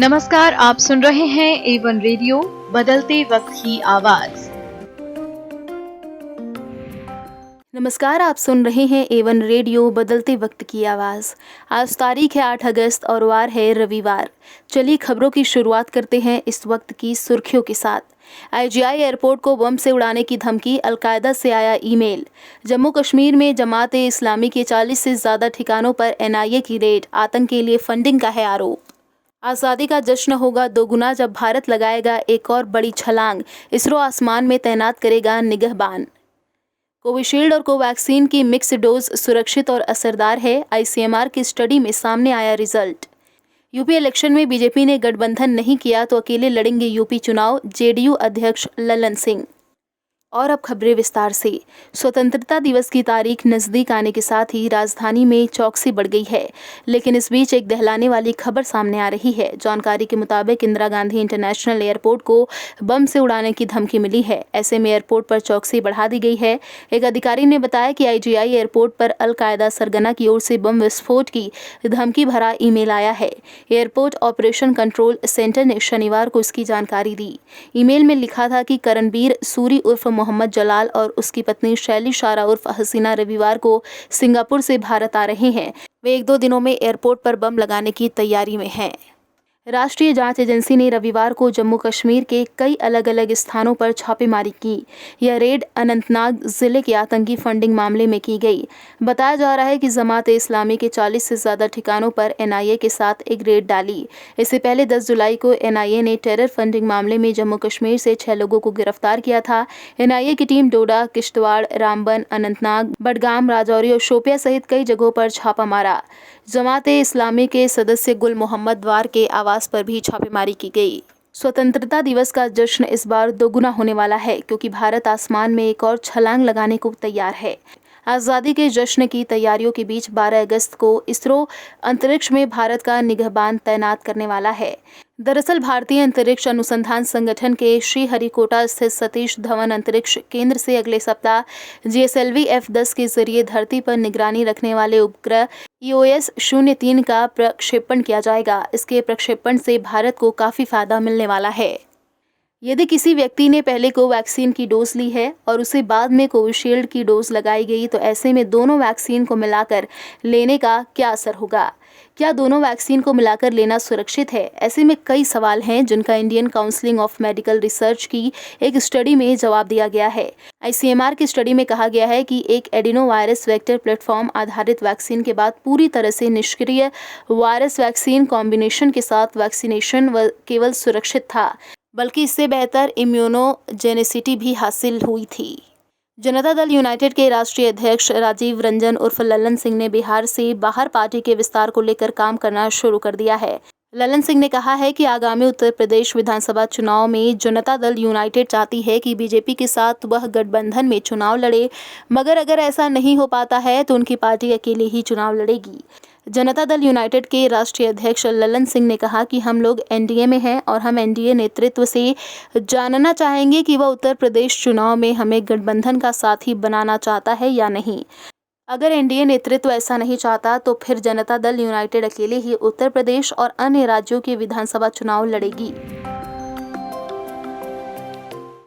नमस्कार, आप सुन रहे हैं A1 रेडियो बदलते वक्त की आवाज। नमस्कार, आप सुन रहे हैं A1 रेडियो बदलते वक्त की आवाज़। आज तारीख है 8 अगस्त और वार है रविवार। चलिए खबरों की शुरुआत करते हैं इस वक्त की सुर्खियों के साथ। IGI एयरपोर्ट को बम से उड़ाने की धमकी, अलकायदा से आया ईमेल। जम्मू कश्मीर में जमात-ए इस्लामी के 40 से ज़्यादा ठिकानों पर NIA की रेड, आतंक के लिए फंडिंग का है आरोप। आज़ादी का जश्न होगा दोगुना जब भारत लगाएगा एक और बड़ी छलांग, इसरो आसमान में तैनात करेगा निगहबान। कोविशील्ड और कोवैक्सीन की मिक्स डोज सुरक्षित और असरदार है, ICMR की स्टडी में सामने आया रिजल्ट। यूपी इलेक्शन में बीजेपी ने गठबंधन नहीं किया तो अकेले लड़ेंगे यूपी चुनाव, JDU अध्यक्ष ललन सिंह। और अब खबरें विस्तार से। स्वतंत्रता दिवस की तारीख नज़दीक आने के साथ ही राजधानी में चौकसी बढ़ गई है, लेकिन इस बीच एक दहलाने वाली खबर सामने आ रही है। जानकारी के मुताबिक इंदिरा गांधी इंटरनेशनल एयरपोर्ट को बम से उड़ाने की धमकी मिली है। ऐसे में एयरपोर्ट पर चौकसी बढ़ा दी गई है। एक अधिकारी ने बताया कि IGI एयरपोर्ट पर अल-कायदा सरगना की ओर से बम विस्फोट की धमकी भरा ईमेल आया है। एयरपोर्ट ऑपरेशन कंट्रोल सेंटर ने शनिवार को इसकी जानकारी दी। ईमेल में लिखा था कि करणबीर सूरी उर्फ मोहम्मद जलाल और उसकी पत्नी शैली शारा उर्फ हसीना रविवार को सिंगापुर से भारत आ रहे हैं। वे 1-2 दिनों में एयरपोर्ट पर बम लगाने की तैयारी में हैं। राष्ट्रीय जांच एजेंसी ने रविवार को जम्मू कश्मीर के कई अलग अलग स्थानों पर छापेमारी की। यह रेड अनंतनाग जिले के आतंकी फंडिंग मामले में की गई। बताया जा रहा है कि जमात-ए इस्लामी के 40 से ज़्यादा ठिकानों पर NIA के साथ एक रेड डाली। इससे पहले 10 जुलाई को NIA ने टेरर फंडिंग मामले में जम्मू कश्मीर से 6 लोगों को गिरफ्तार किया था। NIA की टीम डोडा, किश्तवाड़, रामबन, अनंतनाग, बडगाम, राजौरी और शोपिया सहित कई जगहों पर छापा मारा। जमात-ए इस्लामी के सदस्य गुल मोहम्मद द्वार के आवास पर भी छापेमारी की गई। स्वतंत्रता दिवस का जश्न इस बार दोगुना होने वाला है, क्योंकि भारत आसमान में एक और छलांग लगाने को तैयार है। आज़ादी के जश्न की तैयारियों के बीच 12 अगस्त को इसरो अंतरिक्ष में भारत का निगहबान तैनात करने वाला है। दरअसल भारतीय अंतरिक्ष अनुसंधान संगठन के श्रीहरिकोटा स्थित सतीश धवन अंतरिक्ष केंद्र से अगले सप्ताह GSLV F-10 के जरिए धरती पर निगरानी रखने वाले उपग्रह EOS-03 का प्रक्षेपण किया जाएगा। इसके प्रक्षेपण से भारत को काफ़ी फायदा मिलने वाला है। यदि किसी व्यक्ति ने पहले कोवैक्सीन की डोज ली है और उसे बाद में कोविशील्ड की डोज लगाई गई, तो ऐसे में दोनों वैक्सीन को मिलाकर लेने का क्या असर होगा? क्या दोनों वैक्सीन को मिलाकर लेना सुरक्षित है? ऐसे में कई सवाल हैं, जिनका Indian council of medical research की एक स्टडी में जवाब दिया गया है। ICMR की स्टडी में कहा गया है कि एक एडिनो वायरस वेक्टर प्लेटफॉर्म आधारित वैक्सीन के बाद पूरी तरह से निष्क्रिय वायरस वैक्सीन कॉम्बिनेशन के साथ वैक्सीनेशन केवल सुरक्षित था, बल्कि इससे बेहतर इम्यूनोजेनिसिटी भी हासिल हुई थी। जनता दल यूनाइटेड के राष्ट्रीय अध्यक्ष राजीव रंजन उर्फ ललन सिंह ने बिहार से बाहर पार्टी के विस्तार को लेकर काम करना शुरू कर दिया है। ललन सिंह ने कहा है कि आगामी उत्तर प्रदेश विधानसभा चुनाव में जनता दल यूनाइटेड चाहती है कि बीजेपी के साथ वह गठबंधन में चुनाव लड़े, मगर अगर ऐसा नहीं हो पाता है तो उनकी पार्टी अकेले ही चुनाव लड़ेगी। जनता दल यूनाइटेड के राष्ट्रीय अध्यक्ष ललन सिंह ने कहा कि हम लोग NDA में हैं और हम NDA नेतृत्व से जानना चाहेंगे कि वह उत्तर प्रदेश चुनाव में हमें गठबंधन का साथी बनाना चाहता है या नहीं। अगर NDA नेतृत्व ऐसा नहीं चाहता तो फिर जनता दल यूनाइटेड अकेले ही उत्तर प्रदेश और अन्य राज्यों के विधानसभा चुनाव लड़ेगी।